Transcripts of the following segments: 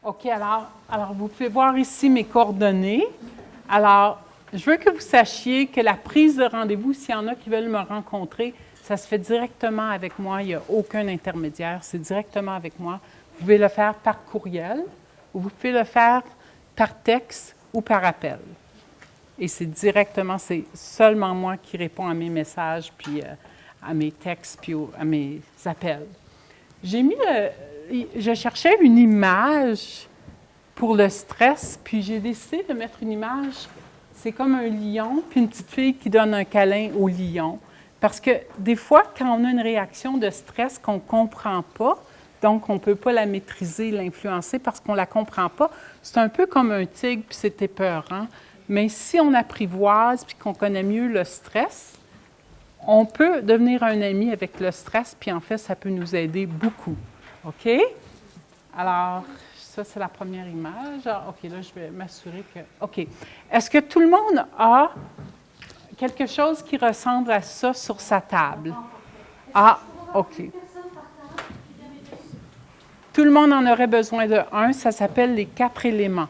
OK, alors vous pouvez voir ici mes coordonnées. Alors, je veux que vous sachiez que la prise de rendez-vous, s'il y en a qui veulent me rencontrer, ça se fait directement avec moi. Il n'y a aucun intermédiaire. C'est directement avec moi. Vous pouvez le faire par courriel ou vous pouvez le faire par texte ou par appel. Et c'est seulement moi qui réponds à mes messages, puis à mes textes, puis à mes appels. Je cherchais une image pour le stress, puis j'ai décidé de mettre une image, c'est comme un lion, puis une petite fille qui donne un câlin au lion. Parce que des fois, quand on a une réaction de stress qu'on ne comprend pas, donc on ne peut pas la maîtriser, l'influencer parce qu'on ne la comprend pas, c'est un peu comme un tigre, puis c'est épeurant. Mais si on apprivoise, puis qu'on connaît mieux le stress, on peut devenir un ami avec le stress, puis en fait, ça peut nous aider beaucoup. OK? Alors, ça, c'est la première image. OK, là, je vais m'assurer que... OK. Est-ce que tout le monde a quelque chose qui ressemble à ça sur sa table? Ah, OK. Tout le monde en aurait besoin de un. Ça s'appelle les 4 éléments.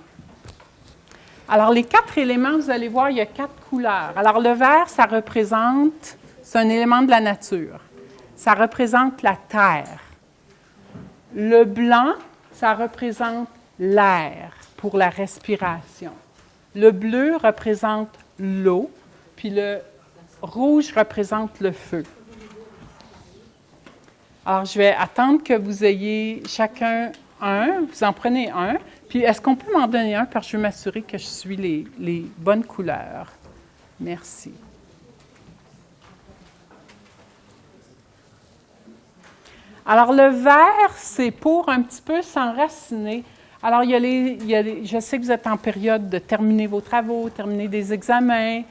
Alors, les 4 éléments, vous allez voir, il y a 4 couleurs. Alors, le vert, ça représente... C'est un élément de la nature. Ça représente la terre. Le blanc, ça représente l'air pour la respiration. Le bleu représente l'eau, puis le rouge représente le feu. Alors, je vais attendre que vous ayez chacun un. Vous en prenez un. Puis, est-ce qu'on peut m'en donner un parce que je veux m'assurer que je suis les bonnes couleurs? Merci. Alors, le vert, c'est pour un petit peu s'enraciner. Alors, je sais que vous êtes en période de terminer vos travaux, terminer des examens,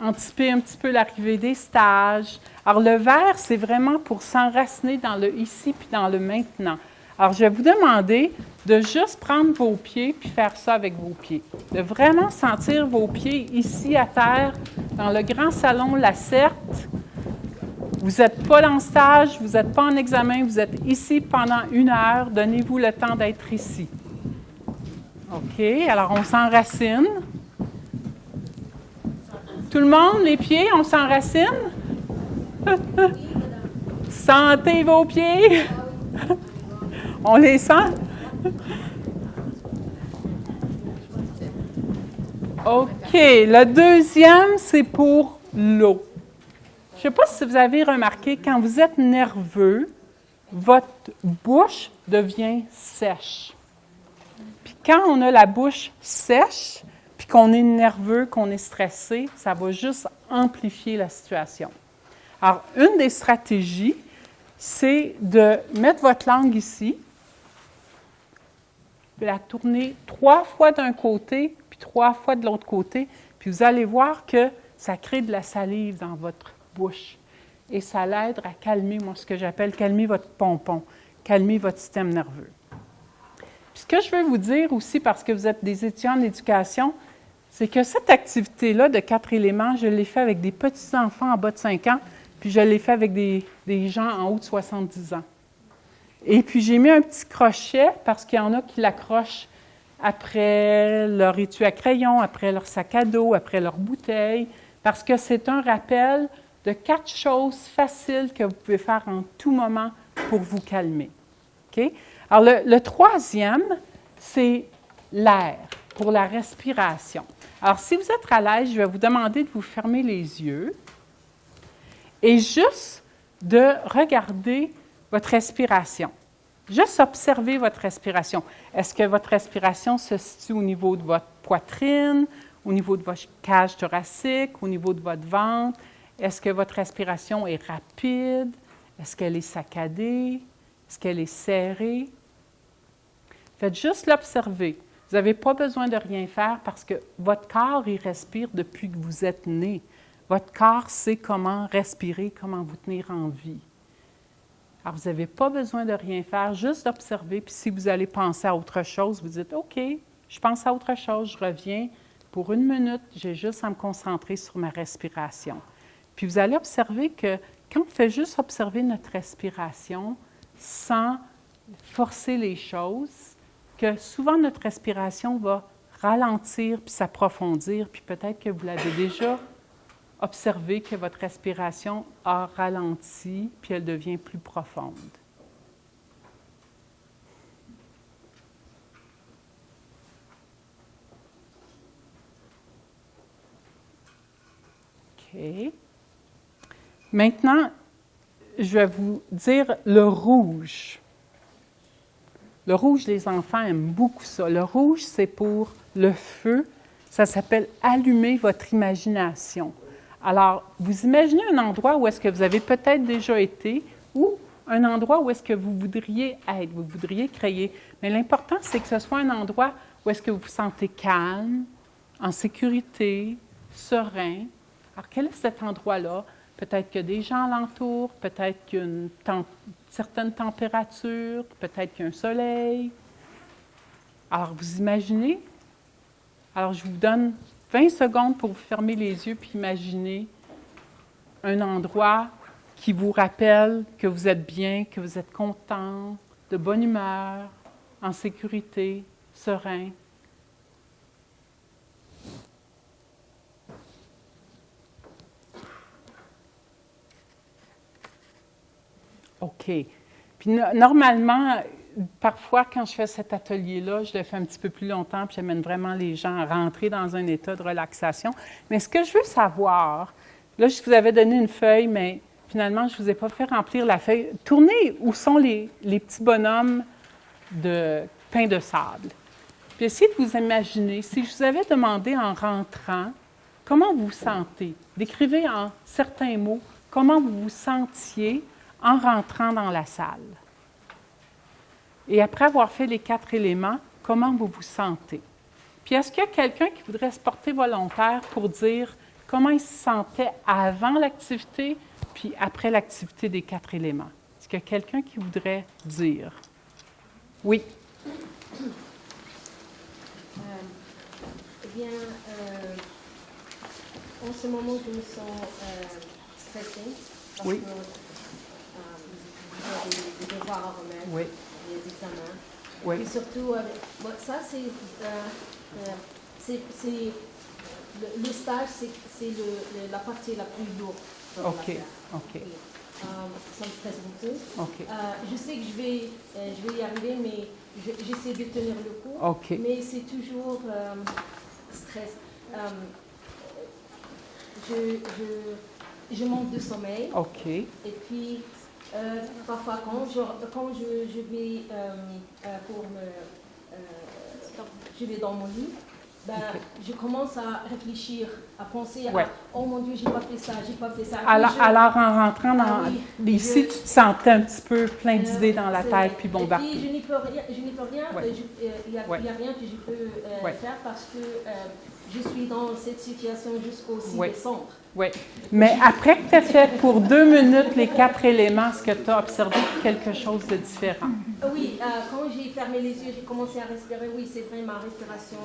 anticiper un petit peu l'arrivée des stages. Alors, le vert, c'est vraiment pour s'enraciner dans le ici puis dans le maintenant. Alors, je vais vous demander de juste prendre vos pieds puis faire ça avec vos pieds. De vraiment sentir vos pieds ici à terre, dans le grand salon Lacerte. Vous n'êtes pas dans le stage, vous n'êtes pas en examen, vous êtes ici pendant 1 heure. Donnez-vous le temps d'être ici. OK, alors on s'enracine. Tout le monde, les pieds, on s'enracine? Sentez vos pieds. On les sent? OK, le deuxième, c'est pour l'eau. Je ne sais pas si vous avez remarqué, quand vous êtes nerveux, votre bouche devient sèche. Puis quand on a la bouche sèche, puis qu'on est nerveux, qu'on est stressé, ça va juste amplifier la situation. Alors, une des stratégies, c'est de mettre votre langue ici, puis la tourner 3 fois d'un côté, puis 3 fois de l'autre côté, puis vous allez voir que ça crée de la salive dans votre bouche. Et ça l'aide à calmer, moi, ce que j'appelle calmer votre pompon, calmer votre système nerveux. Puis ce que je veux vous dire aussi, parce que vous êtes des étudiants en éducation, c'est que cette activité-là de 4 éléments, je l'ai fait avec des petits-enfants en bas de 5 ans, puis je l'ai fait avec des gens en haut de 70 ans. Et puis j'ai mis un petit crochet, parce qu'il y en a qui l'accrochent après leur étui à crayon, après leur sac à dos, après leur bouteille, parce que c'est un rappel de 4 choses faciles que vous pouvez faire en tout moment pour vous calmer. OK? Alors, le troisième, c'est l'air, pour la respiration. Alors, si vous êtes à l'aise, je vais vous demander de vous fermer les yeux et juste de regarder votre respiration. Juste observer votre respiration. Est-ce que votre respiration se situe au niveau de votre poitrine, au niveau de votre cage thoracique, au niveau de votre ventre? Est-ce que votre respiration est rapide? Est-ce qu'elle est saccadée? Est-ce qu'elle est serrée? Faites juste l'observer. Vous n'avez pas besoin de rien faire parce que votre corps, il respire depuis que vous êtes né. Votre corps sait comment respirer, comment vous tenir en vie. Alors, vous n'avez pas besoin de rien faire, juste d'observer. Puis si vous allez penser à autre chose, vous dites, OK, je pense à autre chose, je reviens. Pour 1 minute, j'ai juste à me concentrer sur ma respiration. Puis vous allez observer que quand on fait juste observer notre respiration sans forcer les choses, que souvent notre respiration va ralentir puis s'approfondir, puis peut-être que vous l'avez déjà observé que votre respiration a ralenti puis elle devient plus profonde. OK. Maintenant, je vais vous dire le rouge. Le rouge, les enfants aiment beaucoup ça. Le rouge, c'est pour le feu. Ça s'appelle « allumer votre imagination ». Alors, vous imaginez un endroit où est-ce que vous avez peut-être déjà été ou un endroit où est-ce que vous voudriez être, vous voudriez créer. Mais l'important, c'est que ce soit un endroit où est-ce que vous vous sentez calme, en sécurité, serein. Alors, quel est cet endroit-là? Peut-être qu'il y a des gens alentour, peut-être qu'il y a une certaine température, peut-être qu'il y a un soleil. Alors, vous imaginez? Alors, je vous donne 20 secondes pour vous fermer les yeux puis imaginer un endroit qui vous rappelle que vous êtes bien, que vous êtes content, de bonne humeur, en sécurité, serein. OK. Puis normalement, parfois, quand je fais cet atelier-là, je le fais un petit peu plus longtemps, puis j'amène vraiment les gens à rentrer dans un état de relaxation. Mais ce que je veux savoir, là, je vous avais donné une feuille, mais finalement, je ne vous ai pas fait remplir la feuille. Tournez où sont les petits bonhommes de pain de sable. Puis essayez de vous imaginer, si je vous avais demandé en rentrant, comment vous vous sentez? Décrivez en certains mots comment vous vous sentiez en rentrant dans la salle. Et après avoir fait les 4 éléments, comment vous vous sentez? Puis est-ce qu'il y a quelqu'un qui voudrait se porter volontaire pour dire comment il se sentait avant l'activité, puis après l'activité des 4 éléments? Est-ce qu'il y a quelqu'un qui voudrait dire? Oui. Eh bien, en ce moment, je me sens stressée parce Oui. que j'ai des devoirs à remettre, Oui. des examens. Oui. Et surtout, bon, ça, c'est le stage, c'est la partie la plus lourde. OK. OK. Ça me stresse beaucoup. OK. Je sais que je vais y arriver, mais j'essaie de tenir le coup. OK. Mais c'est toujours stress. Je manque de sommeil. OK. Et puis, parfois, quand je vais je vais dans mon lit, ben, OK. je commence à réfléchir, à penser Ouais. à « Oh mon Dieu, j'ai pas fait ça, j'ai pas fait ça ». Alors, en rentrant dans... oui, ici, tu te sentais un petit peu plein d'idées dans la tête, puis Et bombardé. puis, je n'y peux rien, Ouais. il n'y a rien que je peux faire parce que je suis dans cette situation jusqu'au 6 décembre. Oui. Mais après que tu as fait pour 2 minutes les 4 éléments, est-ce que tu as observé quelque chose de différent? Oui, quand j'ai fermé les yeux, j'ai commencé à respirer. Oui, c'est vrai, ma respiration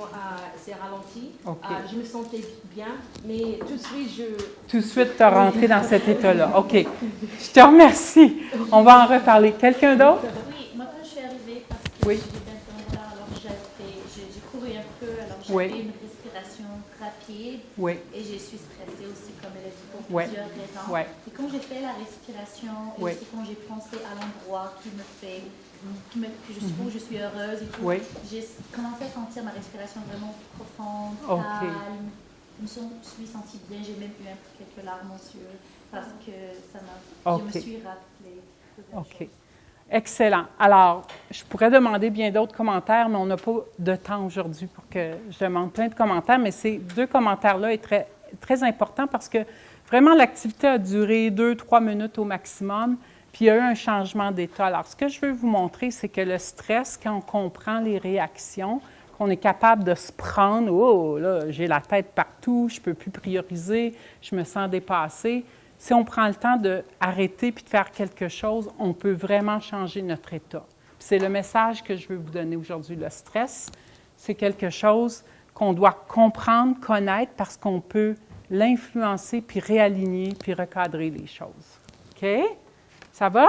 s'est ralentie. OK. Je me sentais bien, mais tout de suite, Tout de suite, tu as rentré dans cet état-là. OK. Je te remercie. On va en reparler. Quelqu'un d'autre? Oui, moi quand je suis arrivée, parce que Oui. j'ai 20 ans là, alors j'ai couru un peu, alors j'avais Oui. une respiration rapide Oui. et je suis stressée aussi, comme elle a dit, pour Oui. plusieurs raisons. Oui. Et quand j'ai fait la respiration, et Oui. aussi quand j'ai pensé à l'endroit que je suis heureuse et tout, Oui. j'ai commencé à sentir ma respiration vraiment profonde, OK. calme. Je me suis sentie bien, j'ai même eu quelques larmes aux yeux parce que OK. je me suis rappelée. OK. Excellent. Alors, je pourrais demander bien d'autres commentaires, mais on n'a pas de temps aujourd'hui pour que je demande plein de commentaires. Mais ces 2 commentaires-là est très, très important parce que vraiment, l'activité a duré 2-3 minutes au maximum, puis il y a eu un changement d'état. Alors, ce que je veux vous montrer, c'est que le stress, quand on comprend les réactions, qu'on est capable de se prendre, « Oh, là, j'ai la tête partout, je ne peux plus prioriser, je me sens dépassée », si on prend le temps d'arrêter puis de faire quelque chose, on peut vraiment changer notre état. Puis c'est le message que je veux vous donner aujourd'hui. Le stress, c'est quelque chose qu'on doit comprendre, connaître, parce qu'on peut l'influencer, puis réaligner, puis recadrer les choses. OK? Ça va?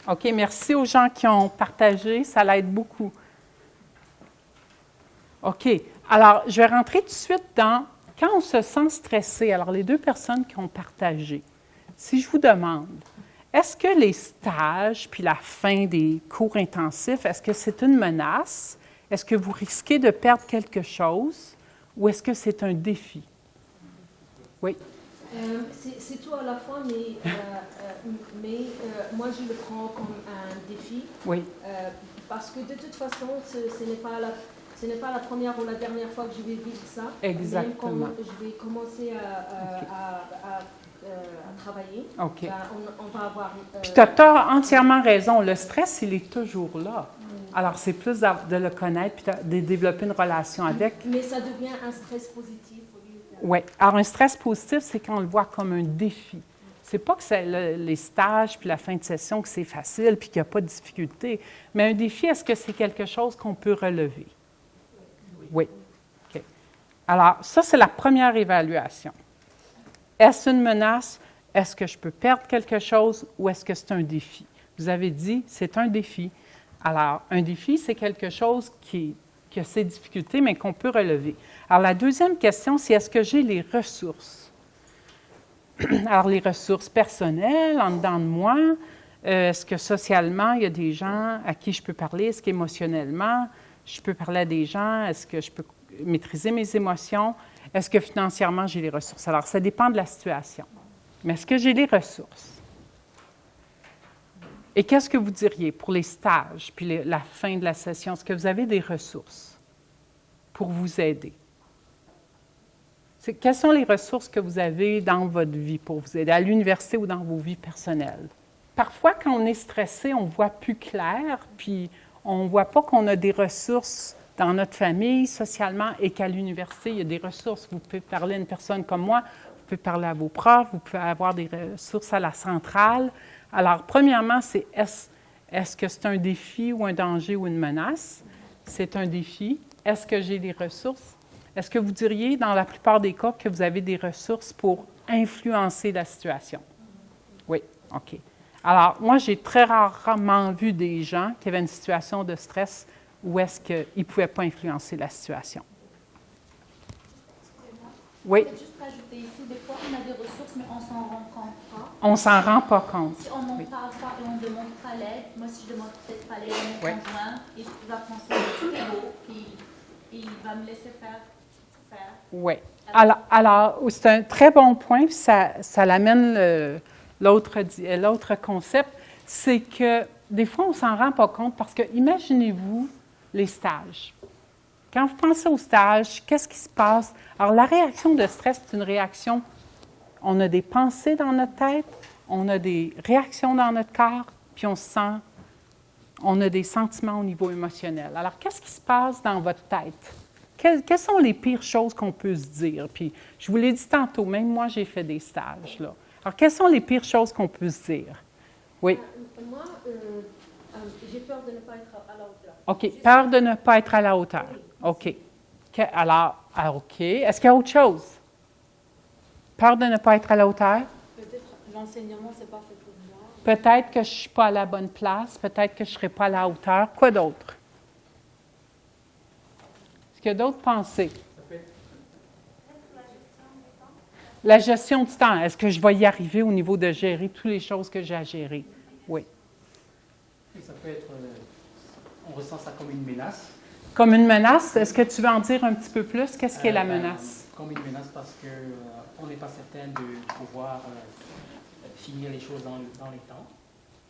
OK, merci aux gens qui ont partagé, ça l'aide beaucoup. OK, alors je vais rentrer tout de suite dans, quand on se sent stressé, alors les deux personnes qui ont partagé, si je vous demande, est-ce que les stages, puis la fin des cours intensifs, est-ce que c'est une menace? Est-ce que vous risquez de perdre quelque chose ou est-ce que c'est un défi? Oui. C'est tout à la fois, mais moi je le prends comme un défi. Oui. Parce que de toute façon, ce n'est pas la première ou la dernière fois que je vais vivre ça. Exactement. Même quand je vais commencer à travailler, OK. on va avoir... Puis tu as entièrement raison. Le stress, il est toujours là. Alors, c'est plus de le connaître puis de développer une relation avec. Mais ça devient un stress positif. Oui. Alors, un stress positif, c'est quand on le voit comme un défi. C'est pas que c'est les stages puis la fin de session que c'est facile puis qu'il n'y a pas de difficulté. Mais un défi, est-ce que c'est quelque chose qu'on peut relever? Oui. OK. Alors, ça, c'est la première évaluation. Est-ce une menace? Est-ce que je peux perdre quelque chose ou est-ce que c'est un défi? Vous avez dit, c'est un défi. Alors, un défi, c'est quelque chose qui a ses difficultés, mais qu'on peut relever. Alors, la deuxième question, c'est est-ce que j'ai les ressources? Alors, les ressources personnelles, en dedans de moi, est-ce que socialement, il y a des gens à qui je peux parler? Est-ce qu'émotionnellement, je peux parler à des gens? Est-ce que je peux maîtriser mes émotions? Est-ce que financièrement, j'ai les ressources? Alors, ça dépend de la situation. Mais est-ce que j'ai les ressources? Et qu'est-ce que vous diriez pour les stages, puis la fin de la session? Est-ce que vous avez des ressources pour vous aider? Quelles sont les ressources que vous avez dans votre vie pour vous aider, à l'université ou dans vos vies personnelles? Parfois, quand on est stressé, on ne voit plus clair, puis on ne voit pas qu'on a des ressources dans notre famille, socialement, et qu'à l'université, il y a des ressources. Vous pouvez parler à une personne comme moi, vous pouvez parler à vos profs, vous pouvez avoir des ressources à la centrale. Alors, premièrement, c'est est-ce que c'est un défi ou un danger ou une menace? C'est un défi. Est-ce que j'ai des ressources? Est-ce que vous diriez, dans la plupart des cas, que vous avez des ressources pour influencer la situation? Oui, OK. Alors, moi, j'ai très rarement vu des gens qui avaient une situation de stress où est-ce qu'ils ne pouvaient pas influencer la situation. Oui. Je vais juste rajouter ici, des fois, on a des ressources, mais on ne s'en rend compte pas. On ne s'en rend pas compte. Si on n'en parle pas et on ne demande pas l'aide, moi, si je demande peut-être pas l'aide à mon conjoint, il va penser que tout est beau, puis il va me laisser faire. Oui. Alors, c'est un très bon point, puis ça l'amène l'autre concept, c'est que des fois, on ne s'en rend pas compte parce que, imaginez-vous les stages. Quand vous pensez aux stages, qu'est-ce qui se passe? Alors, la réaction de stress, c'est une réaction, on a des pensées dans notre tête, on a des réactions dans notre corps, puis on a des sentiments au niveau émotionnel. Alors, qu'est-ce qui se passe dans votre tête? Quelles sont les pires choses qu'on peut se dire? Puis, je vous l'ai dit tantôt, même moi, j'ai fait des stages, là. Alors, quelles sont les pires choses qu'on peut se dire? Oui? Moi, j'ai peur de ne pas être à la hauteur. OK. Peur de ne pas être à la hauteur. OK. Alors, OK. Est-ce qu'il y a autre chose? Peur de ne pas être à la hauteur? Peut-être l'enseignement, c'est pas fait pour moi. Peut-être que je ne suis pas à la bonne place. Peut-être que je ne serai pas à la hauteur. Quoi d'autre? Est-ce qu'il y a d'autres pensées? La gestion du temps. Est-ce que je vais y arriver au niveau de gérer toutes les choses que j'ai à gérer? Oui. Et ça peut être, on ressent ça comme une menace. Comme une menace? Est-ce que tu veux en dire un petit peu plus? Qu'est-ce qu'est la menace? Comme une menace parce qu'on n'est pas certain de pouvoir finir les choses dans les temps.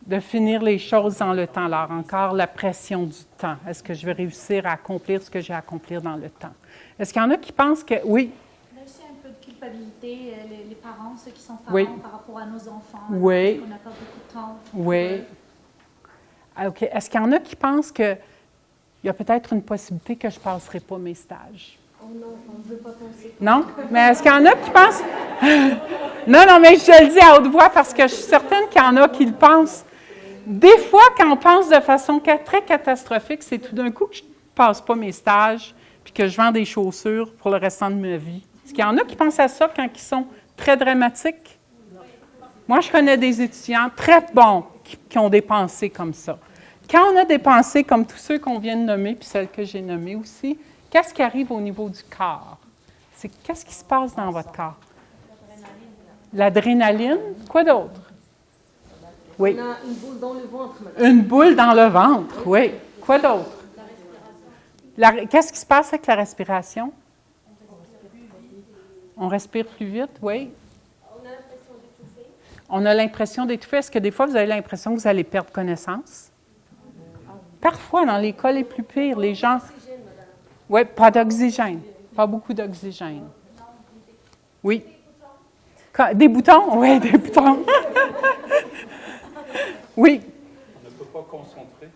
De finir les choses dans le temps. Alors, encore la pression du temps. Est-ce que je vais réussir à accomplir ce que j'ai à accomplir dans le temps? Est-ce qu'il y en a qui pensent que... Oui? Là aussi, un peu de culpabilité, les parents, ceux qui sont parents Oui. par rapport à nos enfants. Oui. On n'a pas beaucoup de temps. Oui. OK. Est-ce qu'il y en a qui pensent qu'il y a peut-être une possibilité que je ne passerai pas mes stages? Oh non, on ne veut pas penser. Non? Mais est-ce qu'il y en a qui pensent? Non, mais je te le dis à haute voix parce que je suis certaine qu'il y en a qui le pensent. Des fois, quand on pense de façon très catastrophique, c'est tout d'un coup que je ne passe pas mes stages puis que je vends des chaussures pour le restant de ma vie. Est-ce qu'il y en a qui pensent à ça quand ils sont très dramatiques? Moi, je connais des étudiants très bons qui ont des pensées comme ça. Quand on a des pensées comme tous ceux qu'on vient de nommer, puis celles que j'ai nommées aussi, qu'est-ce qui arrive au niveau du corps? C'est qu'est-ce qui se passe dans votre corps? L'adrénaline. Quoi d'autre? Oui. On a une boule dans le ventre, madame. Une boule dans le ventre, oui. Quoi d'autre? Qu'est-ce qui se passe avec la respiration? On respire plus vite, oui. On a l'impression d'étouffer. Est-ce que des fois, vous avez l'impression que vous allez perdre connaissance? Parfois, dans les cas les plus pires, les gens... Oui, pas d'oxygène. Pas beaucoup d'oxygène. Oui. Des boutons? Oui, des boutons. Oui. On ne peut pas concentrer.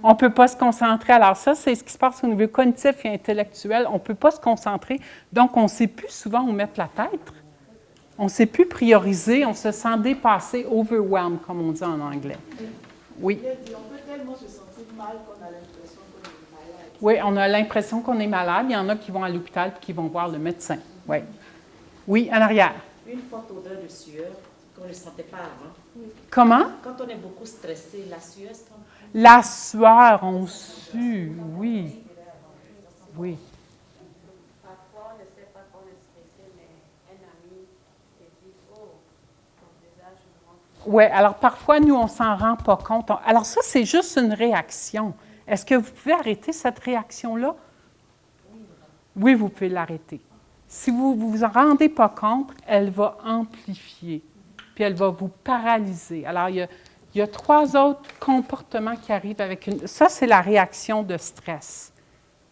On ne peut pas se concentrer. Alors ça, c'est ce qui se passe au niveau cognitif et intellectuel. On ne peut pas se concentrer. Donc, on ne sait plus souvent où mettre la tête. On ne sait plus prioriser. On se sent dépassé, overwhelmed, comme on dit en anglais. Oui. On peut tellement se sentir mal qu'on a l'impression qu'on est malade. Oui, on a l'impression qu'on est malade. Il y en a qui vont à l'hôpital et qui vont voir le médecin. Oui. Oui, en arrière. Une forte odeur de sueur qu'on ne sentait pas avant. Comment? Quand on est beaucoup stressé, la sueur, c'est comme... La sueur, on sue, oui. Oui. Parfois, on ne sait pas qu'on est stressé, mais un ami te dit, oh, ton visage est vraiment... Oui, alors parfois, nous, on ne s'en rend pas compte. Alors ça, c'est juste une réaction. Est-ce que vous pouvez arrêter cette réaction-là? Oui, vous pouvez l'arrêter. Si vous ne vous en rendez pas compte, elle va amplifier, puis elle va vous paralyser. Alors, il y a 3 autres comportements qui arrivent avec une... Ça, c'est la réaction de stress.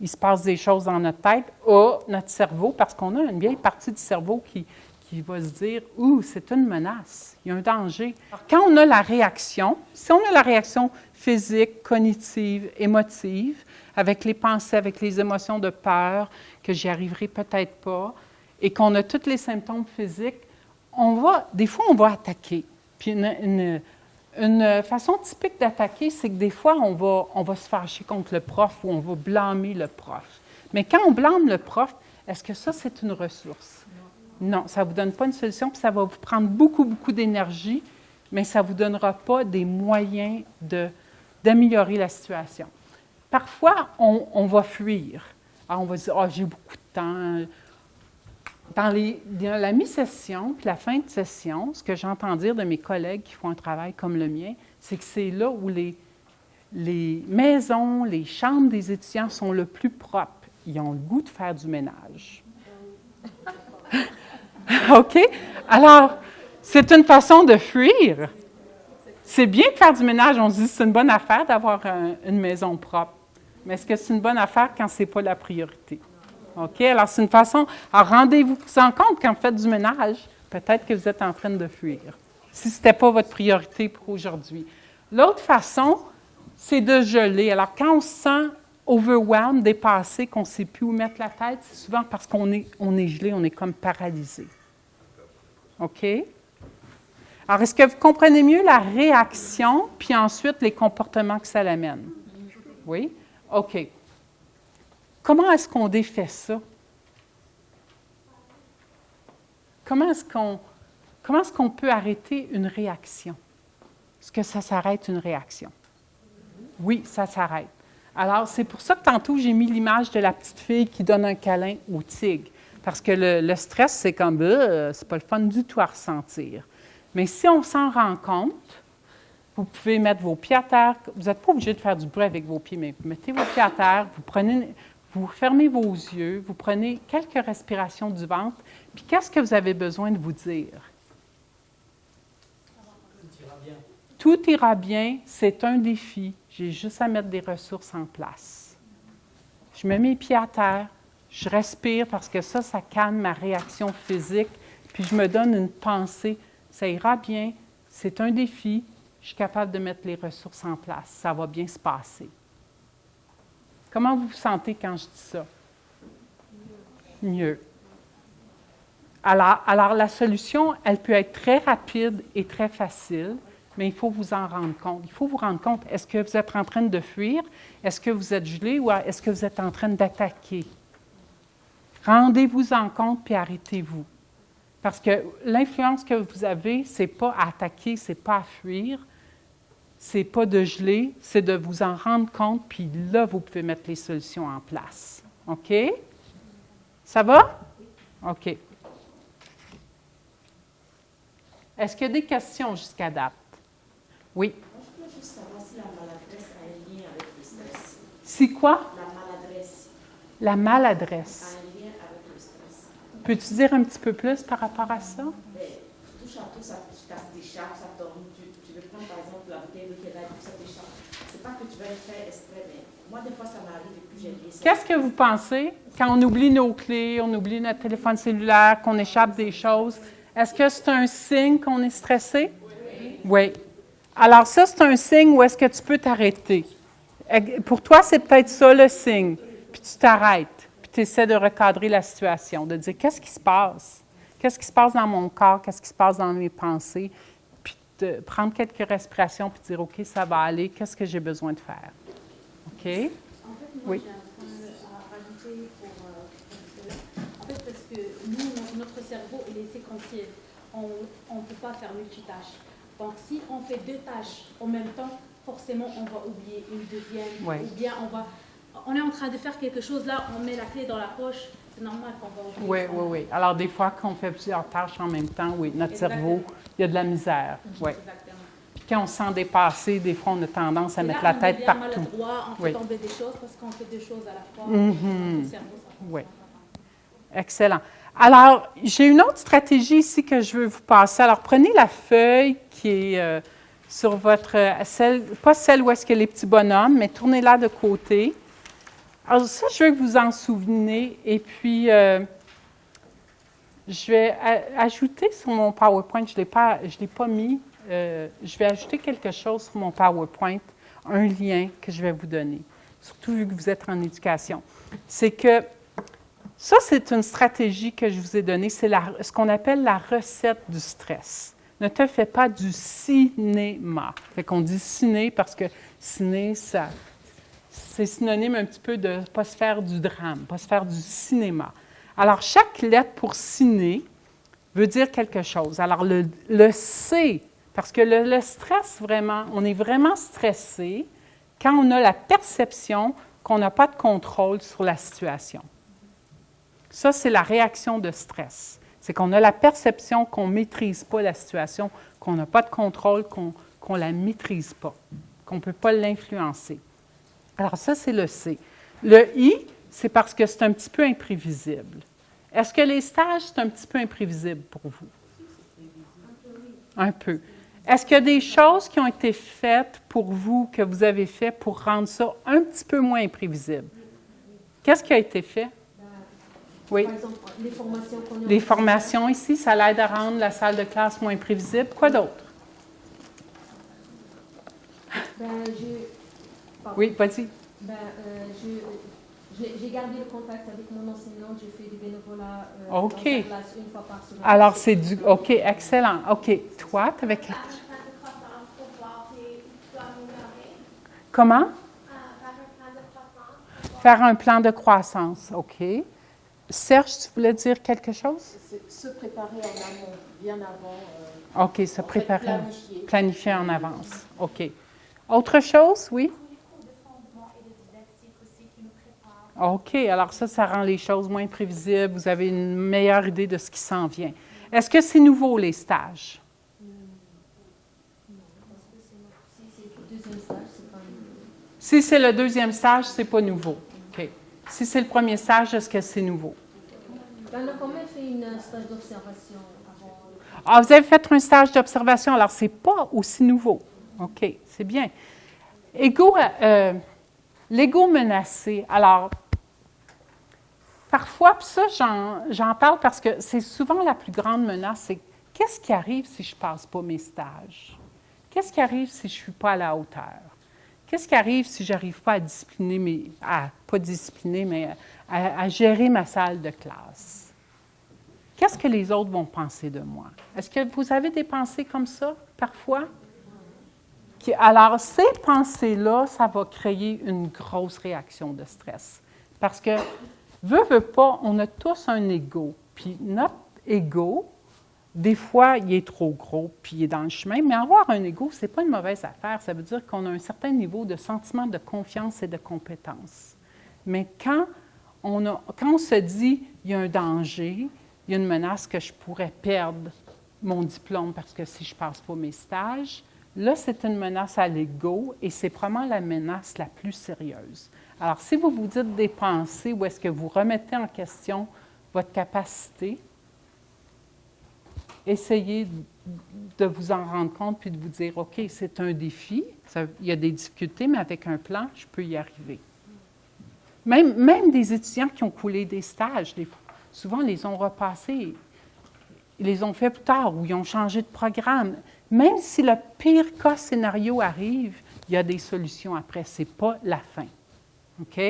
Il se passe des choses dans notre tête, notre cerveau, parce qu'on a une vieille partie du cerveau qui va se dire « Ouh, c'est une menace, il y a un danger ». Quand on a la réaction, si on a la réaction physique, cognitive, émotive, avec les pensées, avec les émotions de peur, que j'y arriverai peut-être pas, et qu'on a tous les symptômes physiques, des fois, on va attaquer. Puis une façon typique d'attaquer, c'est que des fois, on va se fâcher contre le prof ou on va blâmer le prof. Mais quand on blâme le prof, est-ce que ça, c'est une ressource? Non, ça ne vous donne pas une solution, puis ça va vous prendre beaucoup, beaucoup d'énergie, mais ça ne vous donnera pas des moyens d'améliorer la situation. Parfois, on va fuir. Alors, on va se dire, « Ah, j'ai beaucoup de temps. » Dans la mi-session puis la fin de session, ce que j'entends dire de mes collègues qui font un travail comme le mien, c'est que c'est là où les maisons, les chambres des étudiants sont le plus propres. Ils ont le goût de faire du ménage. OK? Alors, c'est une façon de fuir. C'est bien de faire du ménage. On se dit que c'est une bonne affaire d'avoir une maison propre. Mais est-ce que c'est une bonne affaire quand ce n'est pas la priorité? OK? Alors, c'est une façon... Alors, rendez-vous en compte quand vous faites du ménage, peut-être que vous êtes en train de fuir, si ce n'était pas votre priorité pour aujourd'hui. L'autre façon, c'est de geler. Alors, quand on se sent overwhelmed, dépassé, qu'on ne sait plus où mettre la tête, c'est souvent parce qu'on est gelé, on est comme paralysé. OK? Alors, est-ce que vous comprenez mieux la réaction, puis ensuite les comportements que ça l'amène? Oui? OK. Comment est-ce qu'on défait ça? Comment est-ce qu'on peut arrêter une réaction? Est-ce que ça s'arrête une réaction? Oui, ça s'arrête. Alors, c'est pour ça que tantôt, j'ai mis l'image de la petite fille qui donne un câlin au tigre. Parce que le stress, c'est comme, c'est pas le fun du tout à ressentir. Mais si on s'en rend compte, vous pouvez mettre vos pieds à terre. Vous n'êtes pas obligé de faire du bruit avec vos pieds, mais vous mettez vos pieds à terre, vous fermez vos yeux, vous prenez quelques respirations du ventre, puis qu'est-ce que vous avez besoin de vous dire? Tout ira bien. Tout ira bien, c'est un défi. J'ai juste à mettre des ressources en place. Je mets mes pieds à terre, je respire parce que ça calme ma réaction physique, puis je me donne une pensée. Ça ira bien, c'est un défi, je suis capable de mettre les ressources en place, ça va bien se passer. Comment vous vous sentez quand je dis ça? mieux. Alors, la solution, elle peut être très rapide et très facile, mais il faut vous en rendre compte. Il faut vous rendre compte, est-ce que vous êtes en train de fuir? Est-ce que vous êtes gelé ou est-ce que vous êtes en train d'attaquer? Rendez-vous en compte puis arrêtez-vous. Parce que l'influence que vous avez, ce n'est pas à attaquer, ce n'est pas à fuir, ce n'est pas de geler, c'est de vous en rendre compte, puis là, vous pouvez mettre les solutions en place. OK? Ça va? OK. Est-ce qu'il y a des questions jusqu'à date? Oui. Moi, je voulais juste savoir si la maladresse a un lien avec le stress. C'est quoi? La maladresse La maladresse. a un lien avec le stress. Peux-tu dire un petit peu plus par rapport à ça? Mais touche à tout, ça t'échappe, ça tombe. Tu veux prendre par exemple la bouteille de là, ça t'échappe. C'est pas que tu vas le faire exprès, mais moi, des fois, ça m'arrive et puis j'ai dit. Qu'est-ce que vous pensez quand on oublie nos clés, on oublie notre téléphone cellulaire, qu'on échappe des choses? Est-ce que c'est un signe qu'on est stressé? Oui. Oui. Alors ça, c'est un signe où est-ce que tu peux t'arrêter. Pour toi, c'est peut-être ça le signe. Puis tu t'arrêtes, puis tu essaies de recadrer la situation, de dire qu'est-ce qui se passe? Qu'est-ce qui se passe dans mon corps? Qu'est-ce qui se passe dans mes pensées? Puis de prendre quelques respirations, puis dire OK, ça va aller, qu'est-ce que j'ai besoin de faire? OK? En fait, moi, Oui. j'ai un point à rajouter pour cela. En fait, parce que nous, notre cerveau, il est séquentiel. On ne peut pas faire multitâche. Donc, si on fait 2 tâches en même temps, forcément, on va oublier une deuxième. Oui. Ou bien, on est en train de faire quelque chose là, on met la clé dans la poche, c'est normal qu'on va oublier. Oui, ça. oui, oui. Alors, des fois, quand on fait plusieurs tâches en même temps, oui, notre Exactement. cerveau, il y a de la misère. Oui. Exactement. Puis quand on se sent dépassé, des fois, on a tendance à Et mettre là, la tête on devient partout. maladroit, on fait Oui. tomber des choses parce qu'on fait 2 choses à la fois. Mhm. Notre cerveau, ça fonctionne Oui. pas. Excellent. Alors, j'ai une autre stratégie ici que je veux vous passer. Alors, prenez la feuille qui est sur votre, pas celle où est-ce qu'il y a les petits bonhommes, mais tournez-la de côté. Alors, ça, je veux que vous en souveniez. Et puis, je vais ajouter sur mon PowerPoint, je ne l'ai pas mis, je vais ajouter quelque chose sur mon PowerPoint, un lien que je vais vous donner, surtout vu que vous êtes en éducation. C'est que ça, c'est une stratégie que je vous ai donnée, c'est ce qu'on appelle la recette du stress. Ne te fais pas du cinéma. Fait qu'on dit ciné parce que ciné, c'est synonyme un petit peu de pas se faire du drame, pas se faire du cinéma. Alors, chaque lettre pour ciné veut dire quelque chose. Alors, le C, parce que le stress, vraiment, on est vraiment stressé quand on a la perception qu'on n'a pas de contrôle sur la situation. Ça, c'est la réaction de stress. C'est qu'on a la perception qu'on ne maîtrise pas la situation, qu'on n'a pas de contrôle, qu'on ne la maîtrise pas, qu'on ne peut pas l'influencer. Alors ça, c'est le C. Le I, c'est parce que c'est un petit peu imprévisible. Est-ce que les stages, c'est un petit peu imprévisible pour vous? Un peu. Est-ce qu'il y a des choses qui ont été faites pour vous, que vous avez fait pour rendre ça un petit peu moins imprévisible? Qu'est-ce qui a été fait? Oui. Par exemple, les formations qu'on a. Les formations ici, ça l'aide à rendre la salle de classe moins prévisible. Quoi d'autre? Oui, vas-y. J'ai gardé le contact avec mon enseignante, j'ai fait du bénévolat OK. dans sa classe une fois par semaine. Alors, c'est du... OK, excellent. OK. Toi, tu avais quelque chose? Comment? Faire un plan de croissance. OK. Serge, tu voulais dire quelque chose? C'est se préparer en amont, bien avant. OK, se préparer. Planifier. Planifier en avance. OK. Autre chose, oui? OK, alors ça rend les choses moins prévisibles. Vous avez une meilleure idée de ce qui s'en vient. Est-ce que c'est nouveau, les stages? Si c'est le deuxième stage, c'est pas nouveau. OK. Si c'est le premier stage, est-ce que c'est nouveau? On a quand même fait un stage d'observation avant. Ah, vous avez fait un stage d'observation, alors c'est pas aussi nouveau. OK, c'est bien. L'ego menacé. Alors, parfois, puis ça, j'en parle parce que c'est souvent la plus grande menace, c'est qu'est-ce qui arrive si je ne passe pas mes stages? Qu'est-ce qui arrive si je ne suis pas à la hauteur? qu'est-ce qui arrive si je n'arrive pas à discipliner, à gérer ma salle de classe? Qu'est-ce que les autres vont penser de moi? Est-ce que vous avez des pensées comme ça, parfois? Alors, ces pensées-là, ça va créer une grosse réaction de stress. Parce que, veut pas, on a tous un ego. Puis notre ego, des fois, il est trop gros, puis il est dans le chemin. Mais avoir un ego, ce n'est pas une mauvaise affaire. Ça veut dire qu'on a un certain niveau de sentiment de confiance et de compétence. Mais quand on se dit, il y a un danger, il y a une menace que je pourrais perdre mon diplôme parce que si je ne passe pas mes stages, là, c'est une menace à l'ego et c'est probablement la menace la plus sérieuse. Alors, si vous vous dites des pensées où est-ce que vous remettez en question votre capacité, essayez de vous en rendre compte puis de vous dire, OK, c'est un défi, il y a des difficultés, mais avec un plan, je peux y arriver. Même des étudiants qui ont coulé des stages, souvent, les ont repassés, ils les ont fait plus tard ou ils ont changé de programme. Même si le pire cas scénario arrive, il y a des solutions après. Ce n'est pas la fin. OK?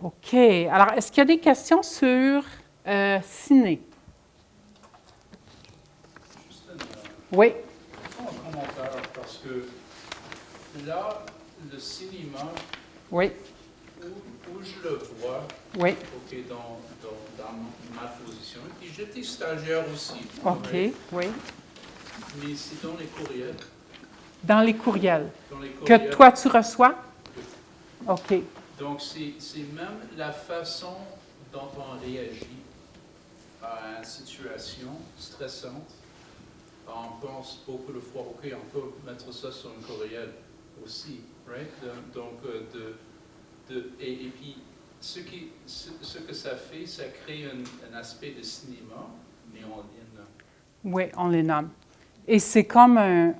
OK. Alors, est-ce qu'il y a des questions sur ciné? Juste Oui. un commentaire, parce que là, le cinéma, Oui. où je le vois, Oui. OK, dans ma position, et j'étais stagiaire aussi. OK. Oui. Mais c'est dans les courriels. Dans les courriels. Dans les courriels. Que toi, tu reçois? OK. Donc, c'est même la façon dont on réagit à une situation stressante. On pense beaucoup de fois, OK, on peut mettre ça sur un courriel aussi, right? Donc, et puis, ce que ça fait, ça crée un aspect de cinéma, mais on les nomme. Oui, on les nomme. Et c'est comme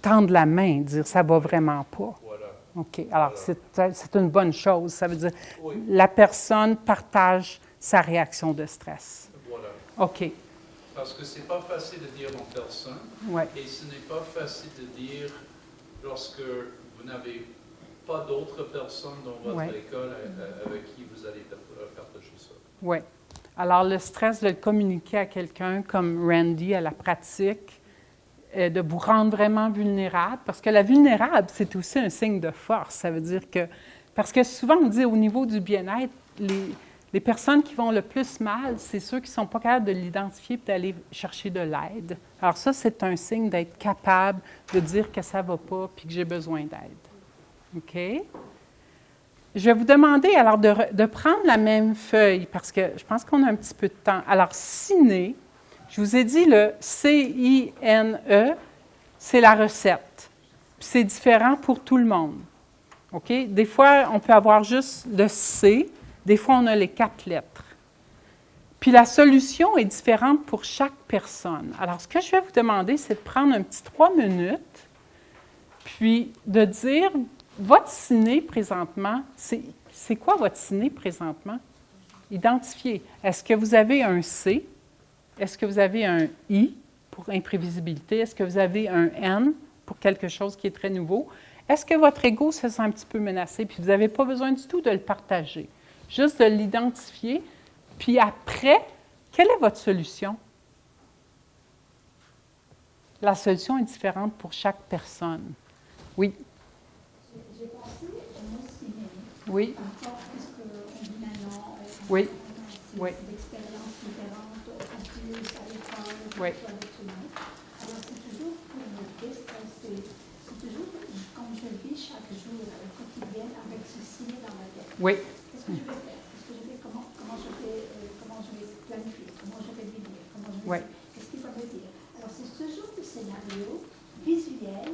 tendre la main, dire ça va vraiment pas. Voilà. OK. Alors, c'est une bonne chose. Ça veut dire Oui. la personne partage sa réaction de stress. Voilà. OK. Parce que c'est pas facile de dire en personne, Ouais. et ce n'est pas facile de dire lorsque vous n'avez pas d'autres personnes dans votre Ouais. école avec qui vous allez partager ça. Oui. Alors, le stress de le communiquer à quelqu'un comme Randy à la pratique, de vous rendre vraiment vulnérable, parce que la vulnérable, c'est aussi un signe de force. Ça veut dire que, parce que souvent on dit au niveau du bien-être, les personnes qui vont le plus mal, c'est ceux qui ne sont pas capables de l'identifier et d'aller chercher de l'aide. Alors ça, c'est un signe d'être capable de dire que ça ne va pas puis que j'ai besoin d'aide. OK? Je vais vous demander alors de prendre la même feuille, parce que je pense qu'on a un petit peu de temps. Alors, ciné, je vous ai dit le C-I-N-E, c'est la recette. Puis c'est différent pour tout le monde. OK? Des fois, on peut avoir juste le C, des fois, on a les 4 lettres. Puis la solution est différente pour chaque personne. Alors, ce que je vais vous demander, c'est de prendre un petit 3 minutes, puis de dire, votre ciné présentement, c'est quoi votre ciné présentement? Identifiez. Est-ce que vous avez un C? Est-ce que vous avez un I pour imprévisibilité? Est-ce que vous avez un N pour quelque chose qui est très nouveau? Est-ce que votre ego se sent un petit peu menacé? Puis vous n'avez pas besoin du tout de le partager. Juste de l'identifier. Puis après, quelle est votre solution? La solution est différente pour chaque personne. Oui? J'ai pensé au mot ciné. Oui? Encore plus qu'on dit maintenant. Oui. C'est Oui. des expériences différentes, en plus, à l'école, Oui. avec tout le monde. Alors, c'est toujours pour me déstresser. C'est toujours comme je vis chaque jour au quotidien avec ce ciné dans ma tête. Oui. Qu'est-ce que je vais faire? Qu'est-ce que je vais, comment je vais planifier? Comment je vais vivre? Comment je vais... Oui. Qu'est-ce que ça veut dire? Alors, c'est ce genre de scénario visuel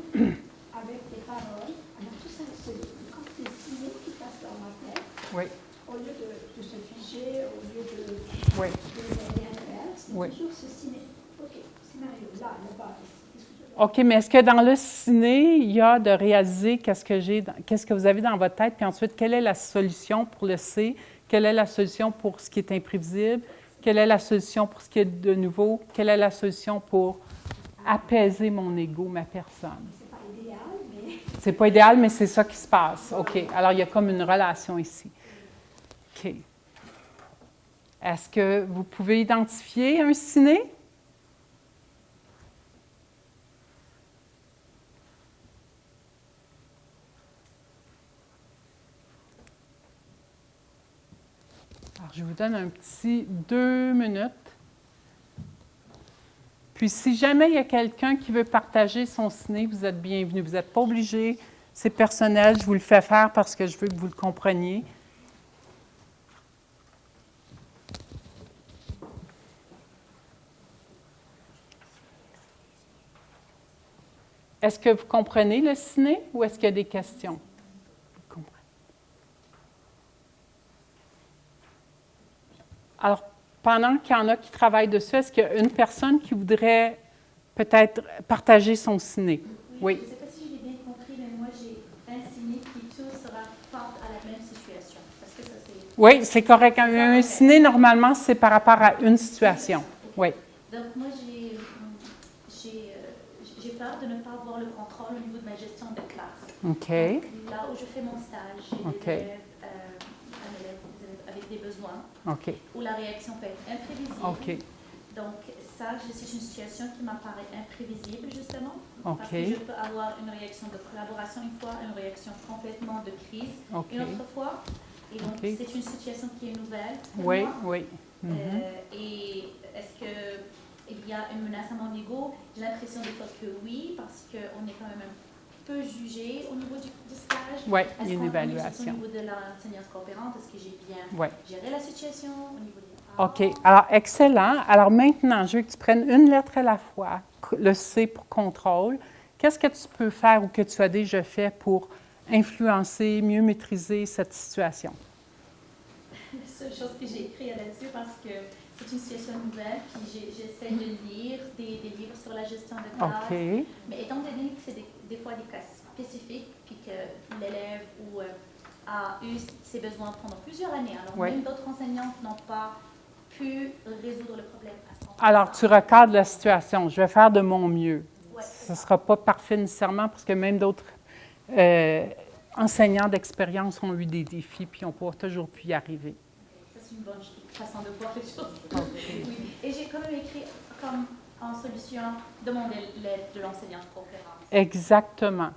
avec des paroles. Alors, tout ça, c'est comme des ciné qui passent dans ma tête. Oui. Au lieu de se figer, au lieu de Oui. rien faire, c'est Oui. toujours ce ciné. OK, scénario, là-bas. OK, mais est-ce que dans le ciné, il y a de réaliser qu'est-ce que vous avez dans votre tête, puis ensuite, quelle est la solution pour le C? Quelle est la solution pour ce qui est imprévisible? Quelle est la solution pour ce qui est de nouveau? Quelle est la solution pour apaiser mon ego, ma personne? C'est pas idéal, mais... C'est pas idéal, mais c'est ça qui se passe. OK. Alors, il y a comme une relation ici. OK. Est-ce que vous pouvez identifier un ciné? Alors, je vous donne un petit 2 minutes. Puis, si jamais il y a quelqu'un qui veut partager son ciné, vous êtes bienvenu. Vous n'êtes pas obligé, c'est personnel, je vous le fais faire parce que je veux que vous le compreniez. Est-ce que vous comprenez le ciné ou est-ce qu'il y a des questions? Vous comprenez? Alors, pendant qu'il y en a qui travaillent dessus, est-ce qu'il y a une personne qui voudrait peut-être partager son ciné? Oui. Je ne sais pas si je l'ai bien compris, mais moi, j'ai un ciné qui tout sera porte à la même situation. Parce que ça, c'est... Oui, c'est correct. Un ciné, normalement, c'est par rapport à une situation. Oui. Donc, moi, j'ai peur de ne pas avoir le contrôle au niveau de ma gestion de classe. OK. Donc, là où je fais mon stage, j'ai OK. des élèves, un élève avec des besoins, OK. où la réaction peut être imprévisible. OK. Donc, ça, c'est une situation qui m'apparaît imprévisible, justement. OK. Parce que je peux avoir une réaction de collaboration une fois, une réaction complètement de crise une autre fois. Et donc, c'est une situation qui est nouvelle pour moi. Oui. Et est-ce qu'il y a une menace à mon ego? J'ai l'impression des fois que oui, parce qu'on est quand même un peu jugé au niveau du stage. Oui, il y a une évaluation. Au niveau de l'enseignance coopérante, est-ce que j'ai bien géré la situation au niveau des... OK. Alors, excellent. Alors maintenant, je veux que tu prennes une lettre à la fois. Le C pour contrôle. Qu'est-ce que tu peux faire ou que tu as déjà fait pour influencer, mieux maîtriser cette situation? La seule chose que j'ai écrit là-dessus, parce que c'est une situation nouvelle, puis j'essaie de lire des livres sur la gestion de classe. OK. Mais étant donné que c'est des fois des cas spécifiques, puis que l'élève a eu ses besoins pendant plusieurs années, alors même d'autres enseignants n'ont pas pu résoudre le problème à 100%. Alors, tu recadres la situation. Je vais faire de mon mieux. Ce ne sera pas parfait nécessairement parce que même d'autres enseignants d'expérience ont eu des défis puis n'ont pas toujours pu y arriver. Ça, c'est une bonne façon de voir les choses. Oui. Et j'ai quand même écrit comme en solution, demander l'aide de l'enseignant coopérant. Exactement.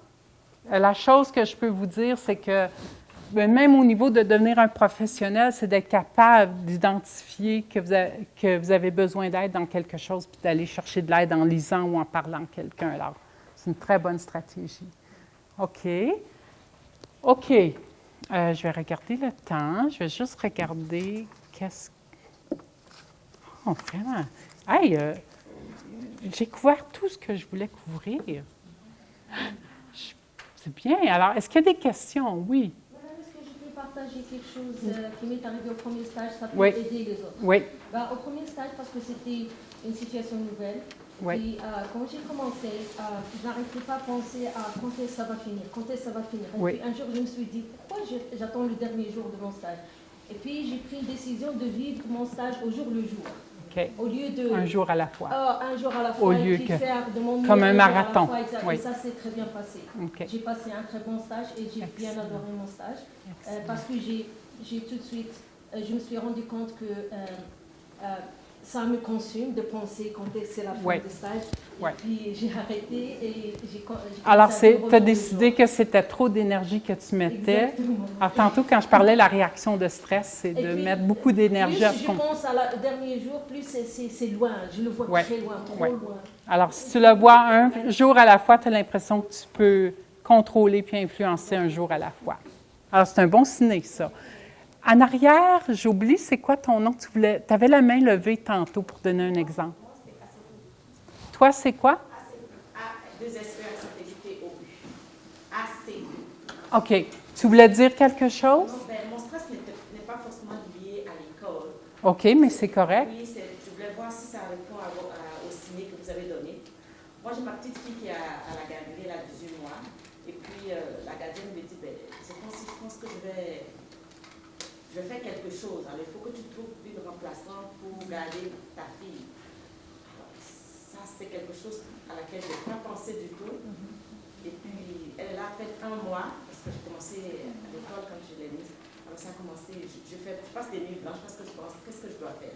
La chose que je peux vous dire, c'est que même au niveau de devenir un professionnel, c'est d'être capable d'identifier que vous avez besoin d'aide dans quelque chose, puis d'aller chercher de l'aide en lisant ou en parlant à quelqu'un. Alors, c'est une très bonne stratégie. OK. OK. Je vais regarder le temps. Je vais juste regarder qu'est-ce... Oh, vraiment. Hey, j'ai couvert tout ce que je voulais couvrir. C'est bien. Alors, est-ce qu'il y a des questions? Oui. Est-ce que je peux partager quelque chose qui m'est arrivé au premier stage, ça peut Oui. aider les autres? Oui. Au premier stage, parce que c'était une situation nouvelle, Oui. et quand j'ai commencé, je n'arrêtais pas à penser à quand est-ce que ça va finir, quand est-ce que ça va finir. Et puis un jour, je me suis dit, pourquoi j'attends le dernier jour de mon stage? Et puis j'ai pris une décision de vivre mon stage au jour le jour. OK. Au lieu de... Un jour à la fois. un jour à la fois, Au et lieu puis que... faire de mon mieux Comme un jour à la marathon. fois, Oui. et ça s'est très bien passé. OK. J'ai passé un très bon stage et j'ai bien adoré mon stage. Parce que j'ai tout de suite, je me suis rendu compte que ça me consume de penser quand c'est la fin du stage. Et puis j'ai arrêté et j'ai Alors, tu as décidé que c'était trop d'énergie que tu mettais. Exactement. Alors, tantôt, quand je parlais de la réaction de stress, c'est de mettre beaucoup d'énergie à ce qu'on... Plus je pense au dernier jour, plus c'est loin. Je le vois très loin, trop loin. Alors, si tu le vois un jour à la fois, tu as l'impression que tu peux contrôler puis influencer un jour à la fois. Alors, c'est un bon signe, ça. En arrière, j'oublie, c'est quoi ton nom? Tu avais la main levée tantôt pour donner un exemple. Toi, c'est quoi? OK. Tu voulais dire quelque chose? Non, mon stress n'est pas forcément lié à l'école. OK, mais c'est correct. Oui, je voulais voir si ça répond au ciné que vous avez donné. Moi, j'ai ma petite fille qui est à la garderie, elle a 18 mois. Et puis, la gardienne me dit, je pense que je vais faire quelque chose. Alors, il faut que tu trouves une remplaçante pour garder ta fille. Alors, ça, c'est quelque chose à laquelle je n'ai pas pensé du tout. Et puis, elle est là fait 1 mois, parce que j'ai commencé à l'école quand je l'ai mise. Alors, ça a commencé, je passe des nuits blanches parce que je pense, qu'est-ce que je dois faire?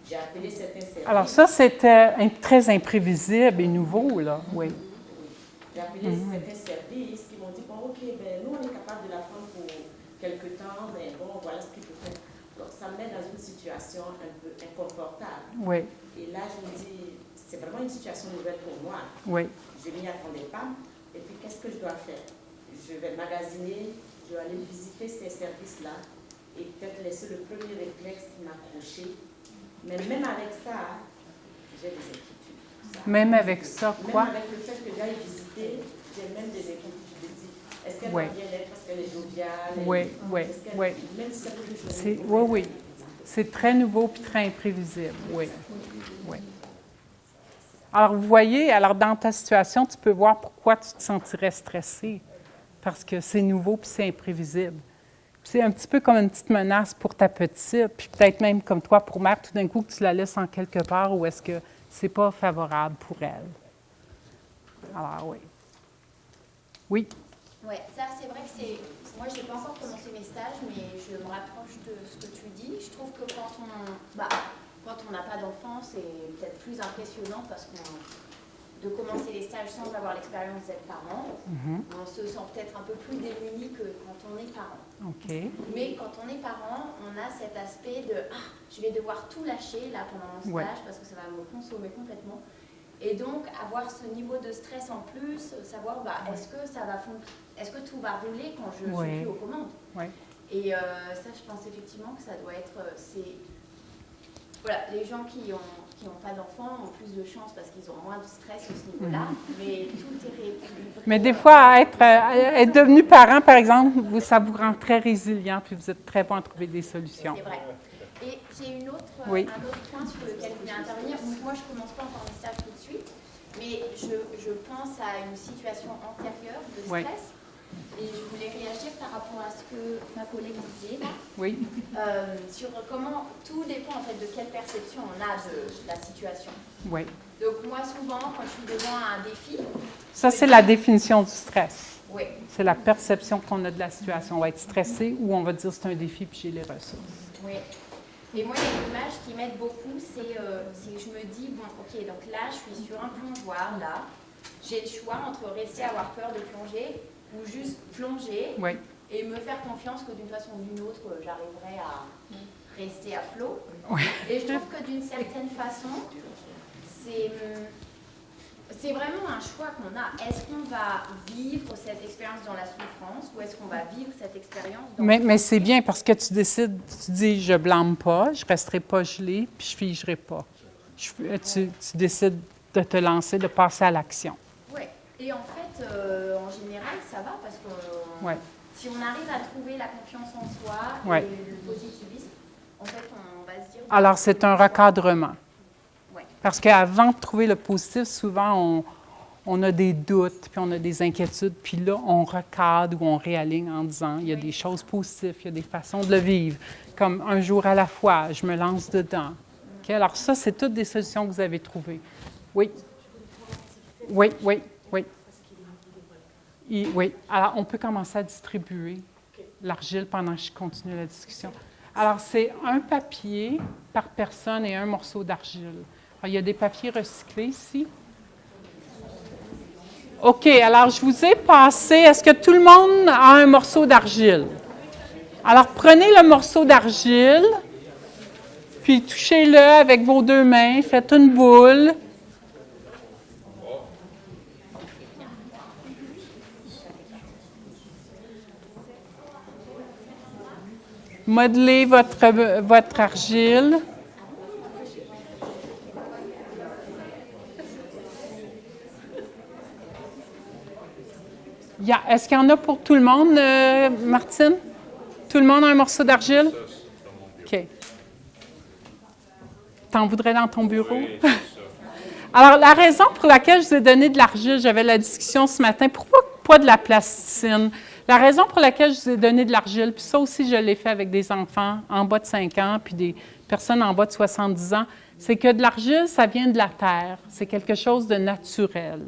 J'ai appelé certains services. Alors ça, c'était très imprévisible et nouveau, là, oui. J'ai appelé certains services qui m'ont dit, bon, OK, ben, nous, on est capable de la prendre pour quelque temps, mais bon, voilà ce qu'il faut faire. Donc, ça me met dans une situation un peu inconfortable. Oui. Et là, je me dis, c'est vraiment une situation nouvelle pour moi. Oui. Je n'y attendais pas. Et puis, qu'est-ce que je dois faire? Je vais magasiner, je vais aller visiter ces services-là et peut-être laisser le premier réflexe m'accrocher. Mais même avec ça, j'ai des inquiétudes. Même avec ça, quoi? Même avec le fait que j'aille visiter, j'ai même des inquiétudes. Je me dis, est-ce qu'elle va bien être parce qu'elle est joviale? Oui, oui, oui. Même si ça peut Oui, oui. C'est très nouveau et très imprévisible, oui. Oui. Alors, vous voyez, alors dans ta situation, tu peux voir pourquoi tu te sentirais stressé. Parce que c'est nouveau puis c'est imprévisible. C'est un petit peu comme une petite menace pour ta petite, puis peut-être même comme toi pour mère, tout d'un coup que tu la laisses en quelque part où est-ce que c'est pas favorable pour elle. Alors, oui. Oui? Oui, ça c'est vrai que c'est... Moi, je n'ai pas encore commencé mes stages, mais je me rapproche de ce que tu dis. Je trouve que quand on n'a pas d'enfant, c'est peut-être plus impressionnant parce de commencer les stages sans avoir l'expérience d'être parent, on se sent peut-être un peu plus démuni que quand on est parent. OK. Mais quand on est parent, on a cet aspect de « Ah, je vais devoir tout lâcher là pendant mon stage parce que ça va me consommer complètement. » Et donc, avoir ce niveau de stress en plus, savoir est-ce que ça va est-ce que tout va rouler quand je suis plus aux commandes. Et ça, je pense effectivement que ça doit être... Voilà, les gens qui n'ont pas d'enfants ont plus de chance parce qu'ils ont moins de stress à ce niveau-là, mais tout est rééquilibré. Mais des fois, être devenu parent, par exemple, ça vous rend très résilient, puis vous êtes très bon à trouver des solutions. C'est vrai. Et j'ai un autre point sur lequel je voulais intervenir. Donc, moi, je ne commence pas encore mes stages tout de suite, mais je pense à une situation antérieure de stress. Et je voulais réagir par rapport à ce que ma collègue disait là. Oui. Sur comment tout dépend en fait de quelle perception on a de la situation. Oui. Donc moi souvent quand je suis devant un défi. Ça c'est la définition du stress. Oui. C'est la perception qu'on a de la situation. On va être stressé ou on va dire c'est un défi puis j'ai les ressources. Oui. Et moi, il y a une image qui m'aide beaucoup, c'est que je me dis, bon, ok, donc là, je suis sur un plongeoir, là. J'ai le choix entre rester à avoir peur de plonger ou juste plonger et me faire confiance que d'une façon ou d'une autre, j'arriverai à rester à flot. Et je trouve que d'une certaine façon, c'est vraiment un choix qu'on a. Est-ce qu'on va vivre cette expérience dans la souffrance ou est-ce qu'on va vivre cette expérience dans Mais c'est bien parce que tu décides, tu dis je blâme pas, je resterai pas gelé, puis je figerai pas. Tu décides de te lancer, de passer à l'action. Oui. Et en fait, en général, ça va parce que si on arrive à trouver la confiance en soi et le positivisme, en fait, on va se dire... Alors, c'est un recadrement. Parce qu'avant de trouver le positif, souvent, on a des doutes, puis on a des inquiétudes, puis là, on recadre ou on réaligne en disant, il y a des choses positives, il y a des façons de le vivre, comme un jour à la fois, je me lance dedans. Okay? Alors ça, c'est toutes des solutions que vous avez trouvées. Oui. Oui. Oui. Alors, on peut commencer à distribuer l'argile pendant que je continue la discussion. Alors, c'est un papier par personne et un morceau d'argile. Alors, il y a des papiers recyclés ici. OK, alors je vous ai passé, est-ce que tout le monde a un morceau d'argile? Alors, prenez le morceau d'argile, puis touchez-le avec vos 2 mains, faites une boule. Modelez votre argile. Est-ce qu'il y en a pour tout le monde, Martine? Tout le monde a un morceau d'argile? OK. T'en voudrais dans ton bureau? Alors, la raison pour laquelle je vous ai donné de l'argile, j'avais la discussion ce matin, pourquoi pas de la plasticine? La raison pour laquelle je vous ai donné de l'argile, puis ça aussi je l'ai fait avec des enfants en bas de 5 ans, puis des personnes en bas de 70 ans, c'est que de l'argile, ça vient de la terre. C'est quelque chose de naturel.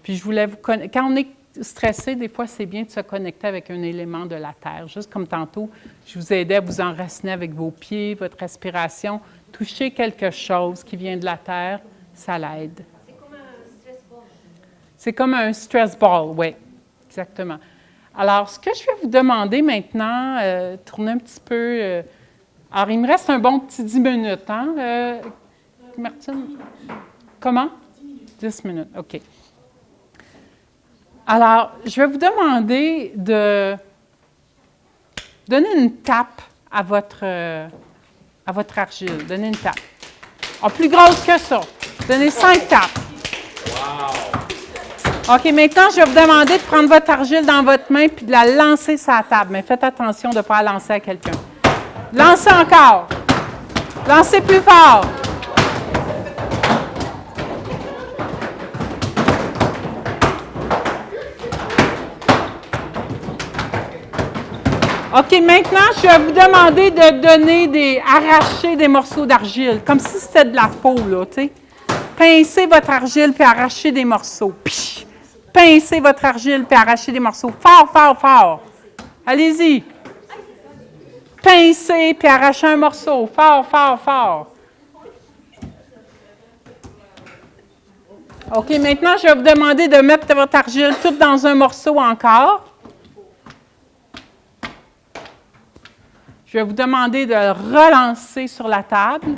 Puis je voulais vous connecter. Quand on est stressé, des fois, c'est bien de se connecter avec un élément de la terre. Juste comme tantôt, je vous aidais à vous enraciner avec vos pieds, votre respiration. Toucher quelque chose qui vient de la terre, ça l'aide. C'est comme un stress ball. C'est comme un stress ball, oui, exactement. Alors, ce que je vais vous demander maintenant, tourner un petit peu. Alors, il me reste un bon petit 10 minutes, hein, Martine? Comment? 10 minutes, OK. Alors, je vais vous demander de donner une tape à votre argile. Donnez une tape. Ah, plus grosse que ça. Donnez 5 tapes. Wow! OK, maintenant, je vais vous demander de prendre votre argile dans votre main puis de la lancer sur la table. Mais faites attention de ne pas la lancer à quelqu'un. Lancez encore. Lancez plus fort. OK, maintenant, je vais vous demander de arracher des morceaux d'argile, comme si c'était de la peau, là, tu sais. Pincez votre argile puis arrachez des morceaux. Psh! Pincez votre argile puis arrachez des morceaux. Fort, fort, fort. Allez-y. Pincez puis arrachez un morceau. Fort, fort, fort. OK, maintenant, je vais vous demander de mettre votre argile toute dans un morceau encore. Je vais vous demander de relancer sur la table.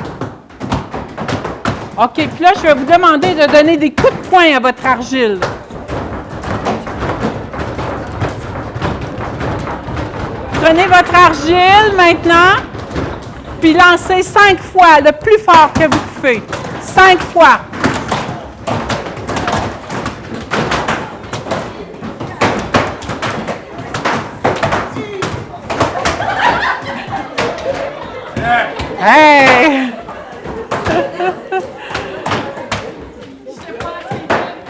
OK, puis là, je vais vous demander de donner des coups de poing à votre argile. Prenez votre argile maintenant, puis lancez 5 fois, le plus fort que vous pouvez. 5 fois. Hey!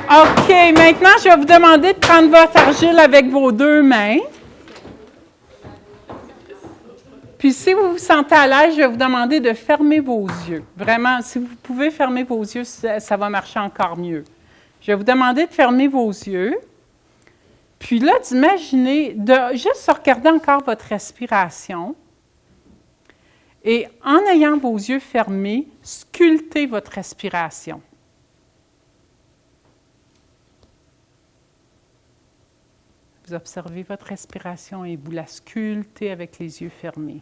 OK, maintenant, je vais vous demander de prendre votre argile avec vos 2 mains. Puis, si vous vous sentez à l'aise, je vais vous demander de fermer vos yeux. Vraiment, si vous pouvez fermer vos yeux, ça va marcher encore mieux. Je vais vous demander de fermer vos yeux. Puis là, d'imaginer, de juste regarder encore votre respiration. Et en ayant vos yeux fermés, sculptez votre respiration. Vous observez votre respiration et vous la sculptez avec les yeux fermés.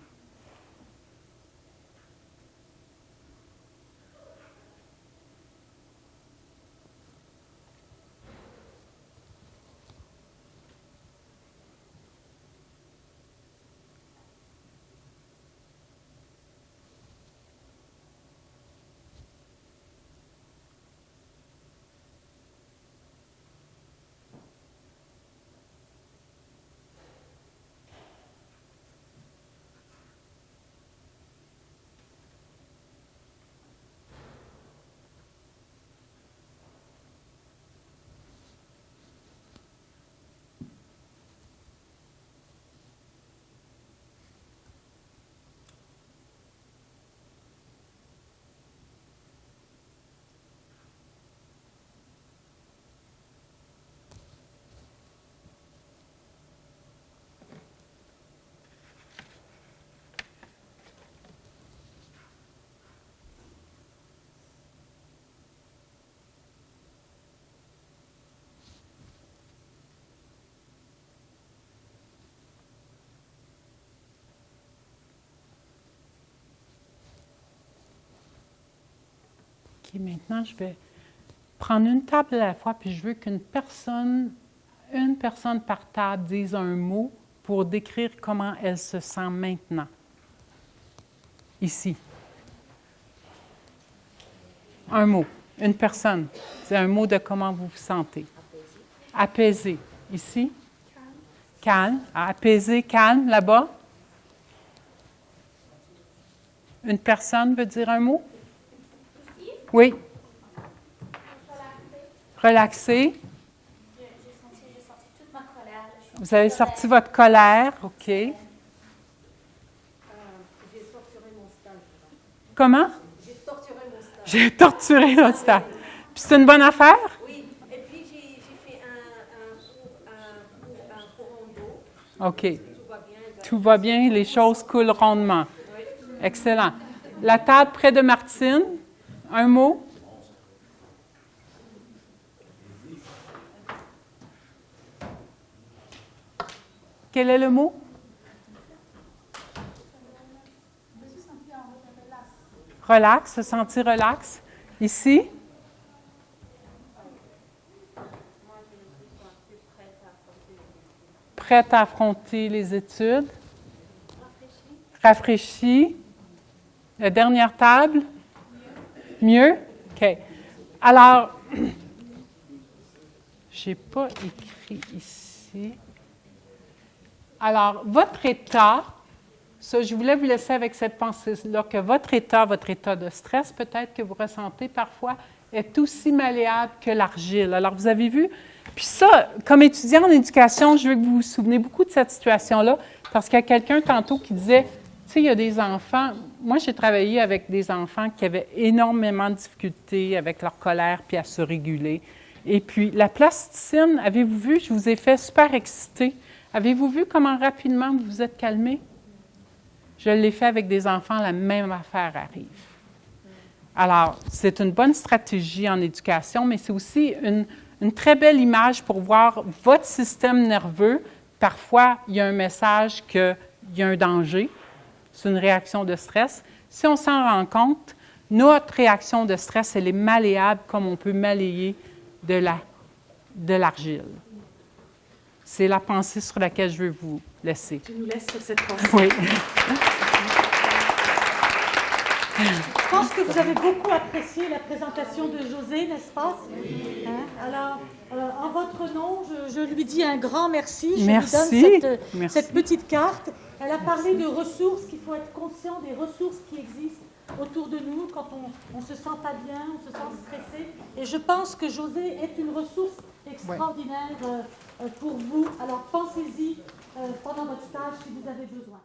OK, maintenant, je vais prendre une table à la fois, puis je veux une personne par table dise un mot pour décrire comment elle se sent maintenant. Ici. Un mot. Une personne. C'est un mot de comment vous vous sentez. Apaisé. Ici. Calme. Apaisé, calme, là-bas. Une personne veut dire un mot? Oui. Relaxé. J'ai sorti toute ma colère. Vous avez sorti votre colère, OK. J'ai torturé mon stage. Comment? J'ai torturé mon stage. J'ai torturé notre stage. Puis c'est une bonne affaire? Oui, et puis j'ai fait OK. Tout va bien, les choses coulent rondement. Excellent. La table près de Martine, un mot? Quel est le mot? Relax, se sentir relax. Ici? Prête à affronter les études. Rafraîchie. La dernière table? Mieux? OK. Alors, je n'ai pas écrit ici. Alors, votre état, ça, je voulais vous laisser avec cette pensée-là, que votre état de stress, peut-être que vous ressentez parfois, est aussi malléable que l'argile. Alors, vous avez vu? Puis ça, comme étudiant en éducation, je veux que vous vous souvenez beaucoup de cette situation-là, parce qu'il y a quelqu'un tantôt qui disait, tu sais, il y a des enfants, moi j'ai travaillé avec des enfants qui avaient énormément de difficultés avec leur colère puis à se réguler. Et puis, la plasticine, avez-vous vu, je vous ai fait super exciter. Avez-vous vu comment rapidement vous vous êtes calmé? Je l'ai fait avec des enfants, la même affaire arrive. Alors, c'est une bonne stratégie en éducation, mais c'est aussi une très belle image pour voir votre système nerveux. Parfois, il y a un message qu'il y a un danger. C'est une réaction de stress. Si on s'en rend compte, notre réaction de stress, elle est malléable comme on peut malayer de l'argile. C'est la pensée sur laquelle je veux vous laisser. Tu nous laisses sur cette pensée. Oui. Je pense que vous avez beaucoup apprécié la présentation de Josée, n'est-ce pas? Hein? Alors, en votre nom, je lui dis un grand merci. Je lui donne cette petite carte. Elle a parlé de ressources, qu'il faut être conscient des ressources qui existent autour de nous quand on se sent pas bien, on se sent stressé. Et je pense que Josée est une ressource extraordinaire pour vous. Alors pensez-y pendant votre stage si vous avez besoin.